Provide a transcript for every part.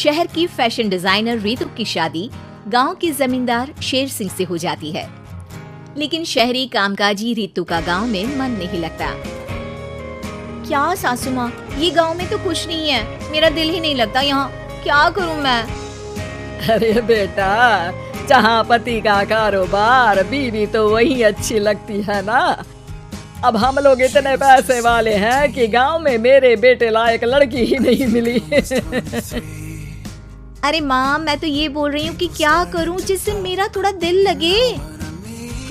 शहर की fashion designer Ritu की शादी गांव के जमींदार शेर सिंह से हो जाती है। लेकिन शहरी कामकाजी रितु का गांव में मन नहीं लगता। क्या सासू माँ, ये गांव में तो कुछ नहीं है, मेरा दिल ही नहीं लगता यहाँ, क्या करूँ मैं? अरे बेटा, जहाँ पति का कारोबार बीवी तो वही अच्छी लगती है ना। अब हम लोग इतने पैसे वाले हैं कि गांव में मेरे बेटे लायक लड़की ही नहीं मिली। अरे माँ, मैं तो ये बोल रही हूँ कि क्या करूँ जिससे मेरा थोड़ा दिल लगे।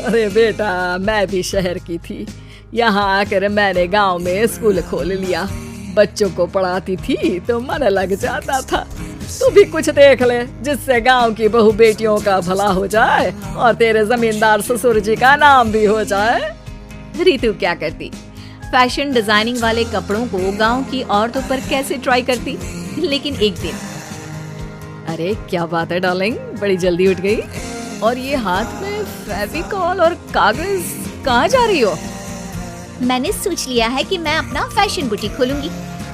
अरे बेटा, मैं भी शहर की थी, यहाँ आकर मैंने गांव में स्कूल खोल लिया। बच्चों को पढ़ाती थी तो मन लग जाता था। तू भी कुछ देख ले जिससे गांव की बहू बेटियों का भला हो जाए और तेरे जमींदार ससुर जी का नाम भी हो जाए। रितु क्या करती? फैशन डिजाइनिंग वाले कपड़ों को गांव की औरतों पर कैसे ट्राई करती। लेकिन एक दिन, अरे क्या बात है डार्लिंग, बड़ी जल्दी उठ गई। और ये हाथ में फेविकॉल और कागज कहाँ जा रही हो? मैंने सोच लिया है कि मैं अपना फैशन बुटीक खोलूंगी।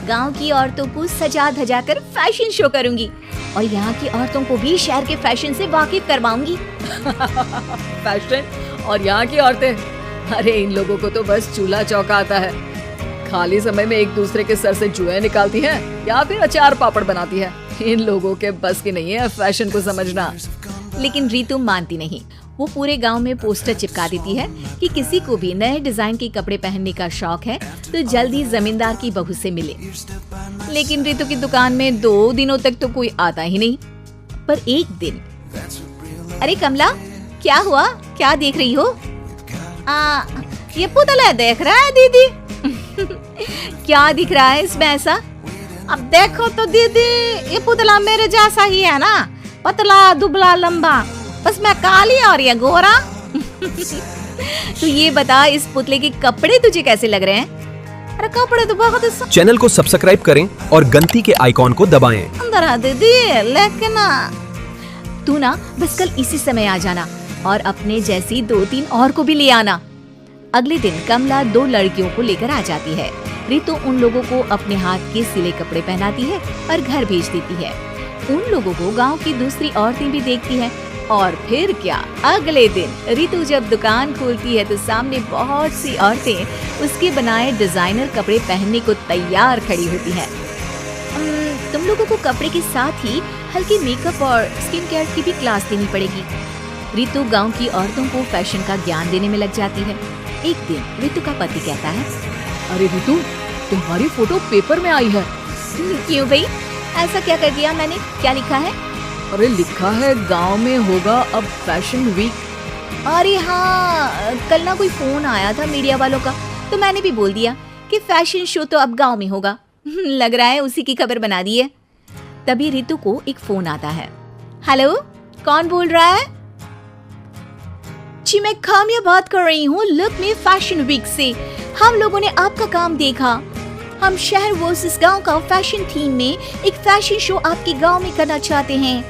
गांव की औरतों को सजा धजा कर फैशन शो करूंगी और यहाँ की औरतों को भी शहर के फैशन से वाकिफ करवाऊंगी। फैशन और यहाँ की औरतें, अरे इन लोगों को तो बस चूल्हा चौका आता है। खाली समय में एक दूसरे के सर से जुए निकालती हैं या फिर अचार पापड़ बनाती है। इन लोगों के बस की नहीं है फैशन को समझना। लेकिन रितु मानती नहीं। वो पूरे गांव में पोस्टर चिपका देती है कि किसी को भी नए डिजाइन के कपड़े पहनने का शौक है तो जल्दी जमींदार की बहू से मिले। लेकिन रितु की दुकान में 2 दिनों तक तो कोई आता ही नहीं। पर एक दिन, अरे कमला, क्या हुआ, क्या देख रही हो? ये पुतला देख रहा है दीदी। क्या दिख रहा है इसमें ऐसा? अब देखो तो दीदी, ये पुतला मेरे जैसा ही है ना, पतला दुबला लंबा, बस मैं काली और ये गोरा। तो ये बता, इस पुतले के कपड़े तुझे कैसे लग रहे हैं? अरे कपड़े तो बहुत। चैनल को सब्सक्राइब करें और घंटी के आइकॉन को दबाएं। अंदर आ दीदी, लेकिन तू ना बस कल इसी समय आ जाना और अपने जैसी 2-3 और को भी ले आना। अगले दिन कमला 2 लड़कियों को लेकर आ जाती है। रितु उन लोगों को अपने हाथ के सिले कपड़े पहनाती है और घर भेज देती है। उन लोगों को गांव की दूसरी औरतें भी देखती हैं। और फिर क्या, अगले दिन रितु जब दुकान खोलती है तो सामने बहुत सी औरतें उसके बनाए डिजाइनर कपड़े पहनने को तैयार खड़ी होती हैं। तुम लोगों को कपड़े के साथ ही हल्की मेकअप और स्किन केयर की भी क्लास देनी पड़ेगी। रितु गांव की औरतों को फैशन का ज्ञान देने में लग जाती है। एक दिन रितु का पति कहता है, अरे रितु, तुम्हारी फोटो पेपर में आई है। क्यों भाई, ऐसा क्या कर दिया मैंने? क्या लिखा है? अरे लिखा है गांव में होगा अब फैशन वीक। अरे हाँ, कल ना कोई फोन आया था मीडिया वालों का, तो मैंने भी बोल दिया कि फैशन शो तो अब गांव में होगा। लग रहा है उसी की खबर बना दी है। तभी रितु को एक फोन आता है। हेलो, कौन बोल रहा है? जी मैं खामिया बात कर रही हूँ लुक में फैशन वीक से। हम लोगों ने आपका काम देखा। हम शहर वर्सेस गांव का फैशन थीम में एक फैशन शो आपके गांव में करना चाहते हैं।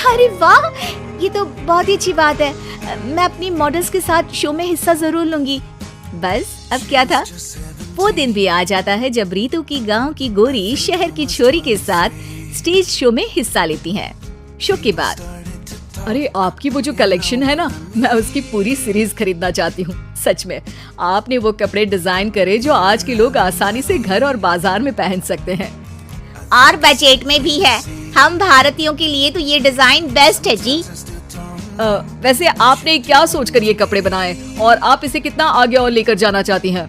अरे वाह, ये तो बहुत ही अच्छी बात है। मैं अपनी मॉडल्स के साथ शो में हिस्सा जरूर लूंगी। बस अब क्या था। वो दिन भी आ जाता है जब रितु की गांव की गोरी शहर की छोरी के साथ स्टेज शो में हिस्सा लेती है। शो के बाद, अरे आपकी वो जो कलेक्शन है ना, मैं उसकी पूरी सीरीज खरीदना चाहती हूँ। सच में आपने वो कपड़े डिजाइन करे जो आज के लोग आसानी से घर और बाजार में पहन सकते हैं। और बजट में भी है। हम भारतीयों के लिए तो ये डिजाइन बेस्ट है जी। वैसे आपने क्या सोचकर ये कपड़े बनाए और आप इसे कितना आगे और लेकर जाना चाहती हैं?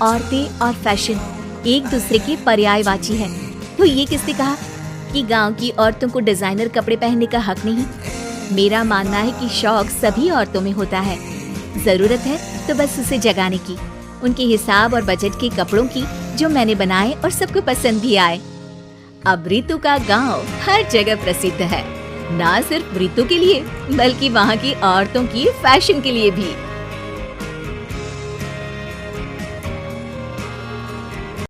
औरतें और फैशन एक दूसरे के पर्यायवाची है। तो ये किसने कहा कि गांव की औरतों को डिजाइनर कपड़े पहनने का हक नहीं? मेरा मानना है कि शौक सभी औरतों में होता है। जरूरत है तो बस उसे जगाने की, उनके हिसाब और बजट के कपड़ों की, जो मैंने बनाए और सबको पसंद भी आए। अब रितु का गांव हर जगह प्रसिद्ध है, ना सिर्फ रितु के लिए बल्कि वहाँ की औरतों की फैशन के लिए भी।